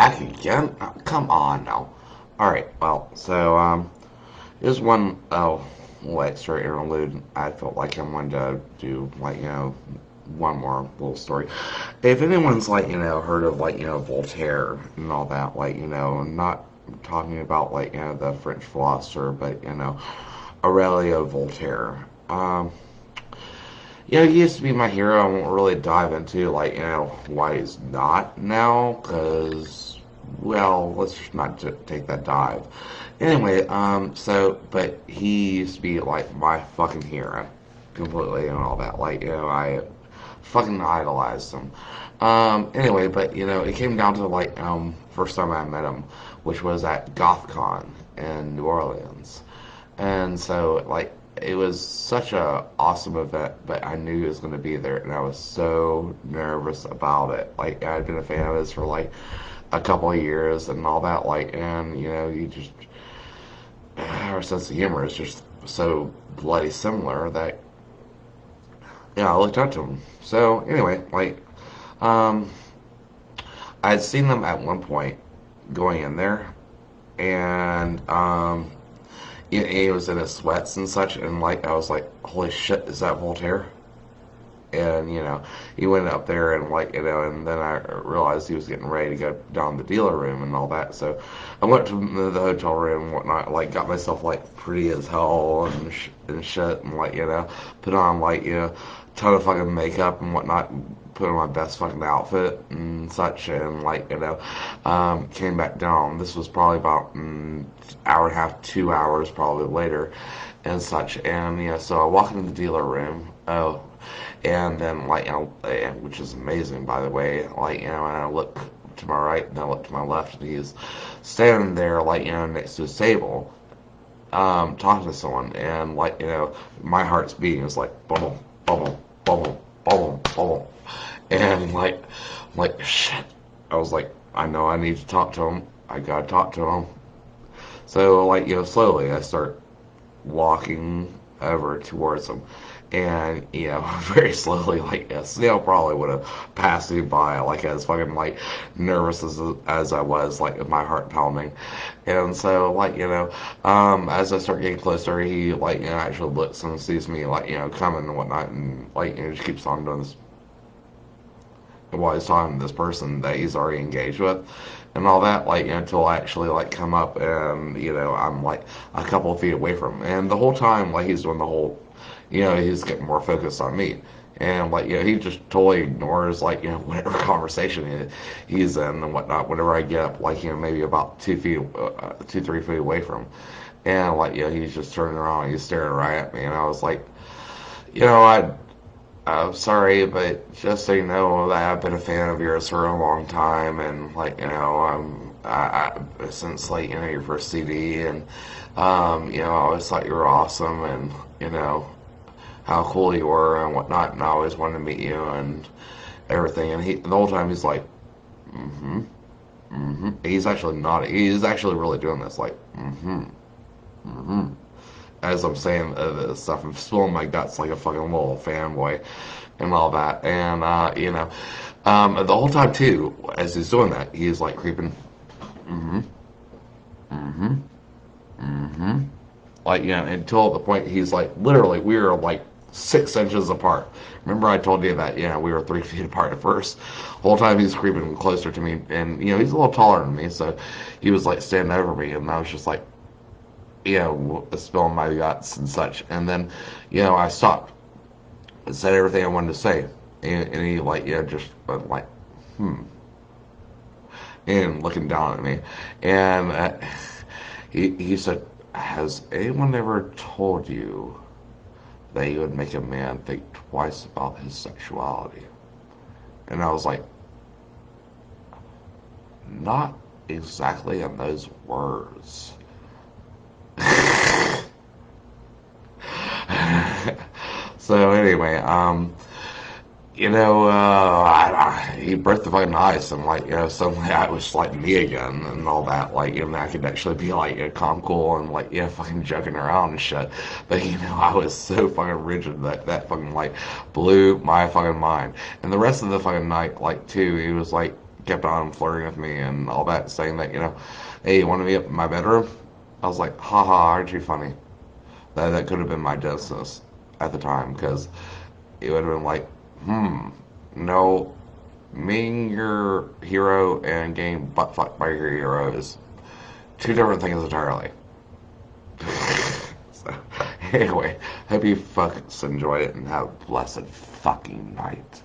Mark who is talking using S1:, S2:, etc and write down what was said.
S1: back again? Oh, come on now. Alright, well, so, here's one, little extra interlude. I felt like I wanted to do, like, one more little story. If anyone's, like, heard of, like, Voltaire and all that, like, not talking about, like, the French philosopher, but, Aurelio Voltaire. He used to be my hero. I won't really dive into, like, why he's not now, because, well, let's just not take that dive. Anyway, but he used to be, like, my fucking hero, completely, and all that. Like, I fucking idolized him. Anyway, but, it came down to, like, first time I met him, which was at GothCon in New Orleans. And so, like, it was such a awesome event, but I knew he was going to be there, and I was so nervous about it. Like, I'd been a fan of his for like a couple of years and all that. Like, and you just our sense of humor is just so bloody similar that I looked up to him. So anyway, like, um, I had seen them at one point going in there, and he was in his sweats and such, and like I was like, holy shit, is that Voltaire? And he went up there and like and then I realized he was getting ready to go down the dealer room and all that. So I went to the hotel room and whatnot, like got myself like pretty as hell and shit, and like put on like ton of fucking makeup and whatnot, put on my best fucking outfit and such, and like came back down. This was probably about hour and a half, 2 hours probably later and such. And so I walk into the dealer room. Oh, and then like which is amazing, by the way. Like and I look to my right and I look to my left, and he's standing there like next to his table, talking to someone, and like my heart's beating. It's like bubble, bubble, bubble, bubble, bubble, and like shit. I was like, I know I need to talk to him. I gotta talk to him. So like slowly I start walking over towards him, and very slowly, like a snail probably would have passed me by, like as fucking like nervous as I was, like with my heart pounding. And so like as I start getting closer, he like actually looks and sees me like coming and whatnot, and like just keeps on doing this while he's talking to this person that he's already engaged with and all that, like until I actually like come up, and I'm like a couple of feet away from him, and the whole time like he's doing the whole, he's getting more focused on me, and like he just totally ignores like whatever conversation he's in and whatnot. Whenever I get up, like maybe about 2 feet, 2 3 feet away from him, and like he's just turning around, and he's staring right at me, and I was like, I I'm sorry, but just so you know that I've been a fan of yours for a long time, and like since like your first CD, and I always thought you were awesome, and how cool you were and whatnot, and I always wanted to meet you and everything. And he the whole time he's like, mm-hmm, mm-hmm. He's actually not. He's actually really doing this, like, mm-hmm, mm-hmm, as I'm saying this stuff. I'm spilling my guts like a fucking little fanboy and all that. And, the whole time, too, as he's doing that, he's like creeping, mm-hmm, mm-hmm, mm-hmm. Like, until the point he's like, literally, we were like 6 inches apart. Remember I told you that, we were 3 feet apart at first. The whole time he's creeping closer to me, and, he's a little taller than me, so he was like standing over me, and I was just like, spilling my guts and such. And then, I stopped and said everything I wanted to say. And he, like, just went like, hmm. And looking down at me. And he said, has anyone ever told you that you would make a man think twice about his sexuality? And I was like, not exactly in those words. So anyway, he birthed the fucking ice, and like, suddenly I was like me again and all that. Like, I could actually be like calm, cool, and like, fucking joking around and shit. But I was so fucking rigid that fucking like blew my fucking mind. And the rest of the fucking night, like, too, he was like, kept on flirting with me and all that, saying that, hey, you want to be up in my bedroom? I was like, haha, aren't you funny? That could have been my business at the time, because it would have been like, no, being your hero and getting butt fucked by your hero is two different things entirely. So, anyway, hope you fucks enjoyed it and have a blessed fucking night.